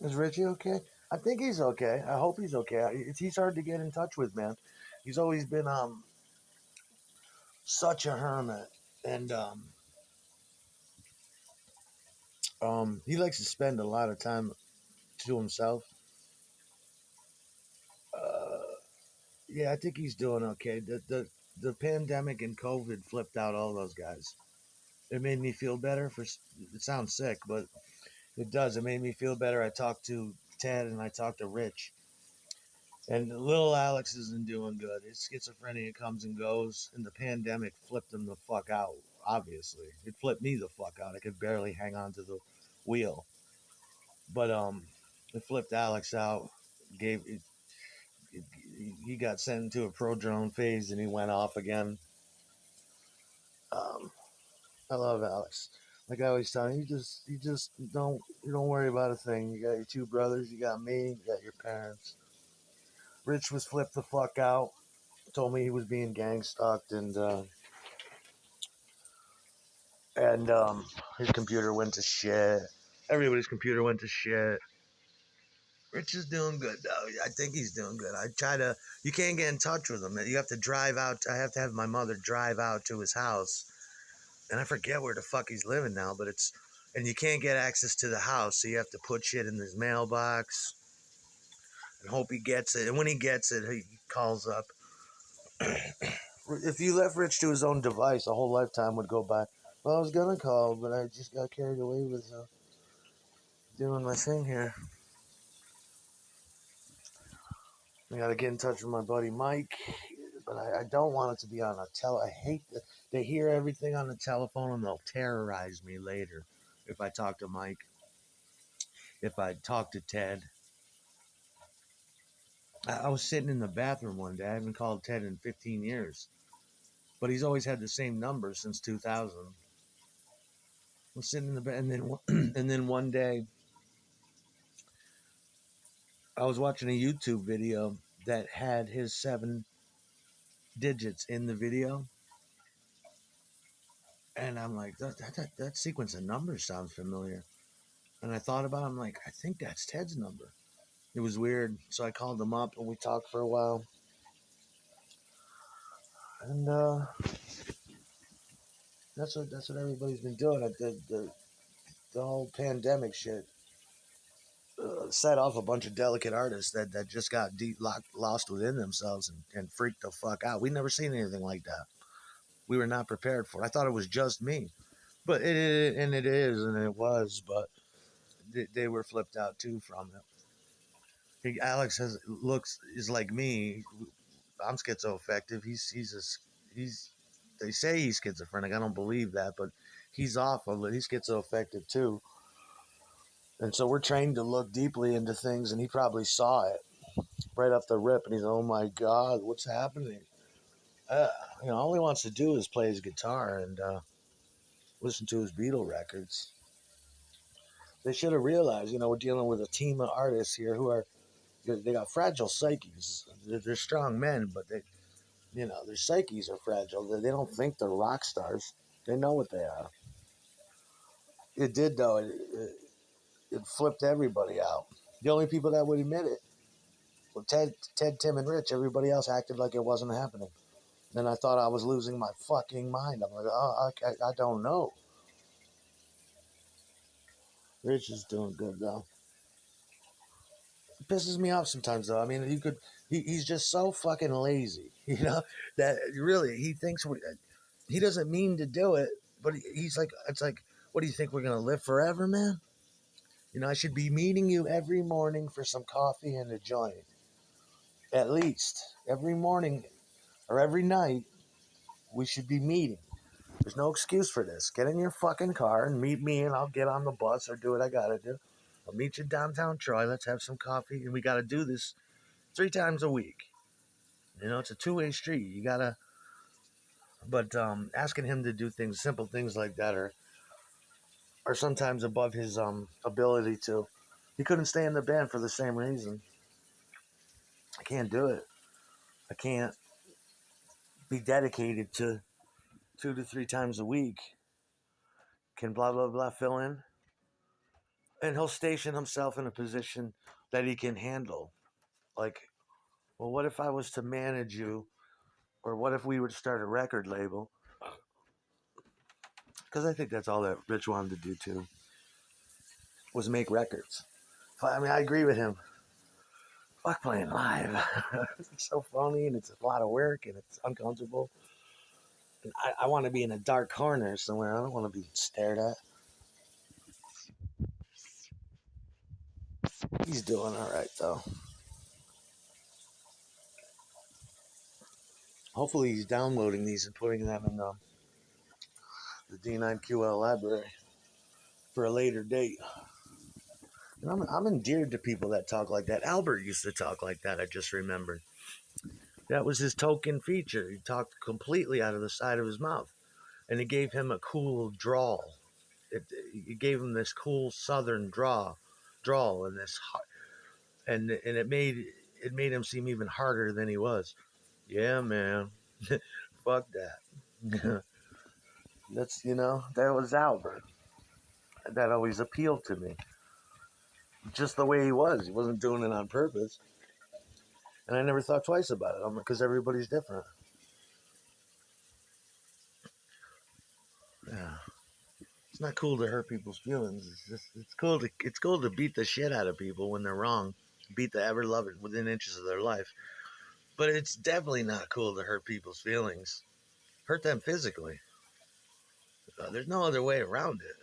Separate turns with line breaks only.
Is Richie okay? I think he's okay. I hope he's okay. He's hard to get in touch with, man. He's always been such a hermit, and he likes to spend a lot of time to himself. Uh, yeah, I think he's doing okay. The pandemic and COVID flipped out all those guys. It made me feel better. It sounds sick, but it does. It made me feel better. I talked to Ted and I talked to Rich, and little Alex isn't doing good. His schizophrenia comes and goes, and the pandemic flipped him the fuck out. Obviously, it flipped me the fuck out. I could barely hang on to the wheel, but it flipped Alex out. Gave it, he got sent into a prodrome phase, and he went off again. Um, I love Alex. Like I always tell him, you don't worry about a thing. You got your two brothers, you got me, you got your parents. Rich was flipped the fuck out. Told me he was being gang stalked, and his computer went to shit. Everybody's computer went to shit. Rich is doing good though. I think he's doing good. I try to. You can't get in touch with him. You have to drive out. I have to have my mother drive out to his house, and I forget where the fuck he's living now. But it's and you can't get access to the house, so you have to put shit in his mailbox and hope he gets it. And when he gets it, he calls up. If you left Rich to his own device, a whole lifetime would go by. Well, I was gonna call, but I just got carried away with doing my thing here. I gotta get in touch with my buddy Mike, but I don't want it to be on a I hate that they hear everything on the telephone and they'll terrorize me later. If I talk to Mike, if I talk to Ted, I was sitting in the bathroom one day. I haven't called Ted in 15 years, but he's always had the same number since 2000. I was sitting in the bed, and then and then one day I was watching a YouTube video that had his 7 digits in the video, and I'm like, that sequence of numbers sounds familiar. And I thought about it, I'm like, I think that's Ted's number. It was weird. So I called him up and we talked for a while. And that's what everybody's been doing. The whole pandemic shit set off a bunch of delicate artists that just got lost within themselves and freaked the fuck out. We never seen anything like that. We were not prepared for it. I thought it was just me. But it is and it was, but they were flipped out too from it. Alex looks is like me. I'm schizoaffective. He's they say he's schizophrenic. I don't believe that, but he's off of it. He's schizoaffective too. And so we're trained to look deeply into things, and he probably saw it right off the rip, and he's, oh my God, what's happening? Uh, all he wants to do is play his guitar and listen to his Beatle records. They should have realized, we're dealing with a team of artists here who are, they got fragile psyches. They're strong men, but their psyches are fragile. They don't think they're rock stars. They know what they are. It did though. It flipped everybody out. The only people that would admit it were Ted, Tim, and Rich. Everybody else acted like it wasn't happening. And I thought I was losing my fucking mind. I'm like, oh, I don't know. Rich is doing good though. It pisses me off sometimes though. I mean, he's just so fucking lazy, that really he thinks he doesn't mean to do it, but he's like, it's like, what do you think we're gonna live forever, man? I should be meeting you every morning for some coffee and a joint. At least every morning or every night, we should be meeting. There's no excuse for this. Get in your fucking car and meet me, and I'll get on the bus or do what I gotta do. I'll meet you downtown Troy. Let's have some coffee, and we gotta do this 3 times a week. It's a two-way street. You gotta, but asking him to do things, simple things like that, are sometimes above his ability to. He couldn't stay in the band for the same reason. I can't do it. I can't be dedicated to 2 to 3 times a week. Can blah blah blah fill in? and he'll station himself in a position that he can handle. Like, well, what if I was to manage you, or what if we were to start a record label? Because I think that's all that Rich wanted to do too, was make records. I mean, I agree with him. Fuck playing live. It's so phony and it's a lot of work and it's uncomfortable. And I want to be in a dark corner somewhere. I don't want to be stared at. He's doing all right though. Hopefully, he's downloading these and putting them in the D9QL library for a later date. And I'm endeared to people that talk like that. Albert used to talk like that. I just remembered. That was his token feature. He talked completely out of the side of his mouth, and it gave him a cool drawl. It gave him this cool Southern drawl, and it made him seem even harder than he was. Yeah, man. Fuck that. That was Albert. That always appealed to me. Just the way he was. He wasn't doing it on purpose. And I never thought twice about it because everybody's different. Yeah. It's not cool to hurt people's feelings. It's cool to beat the shit out of people when they're wrong. Beat the ever loving within inches of their life. But it's definitely not cool to hurt people's feelings. Hurt them physically. There's no other way around it.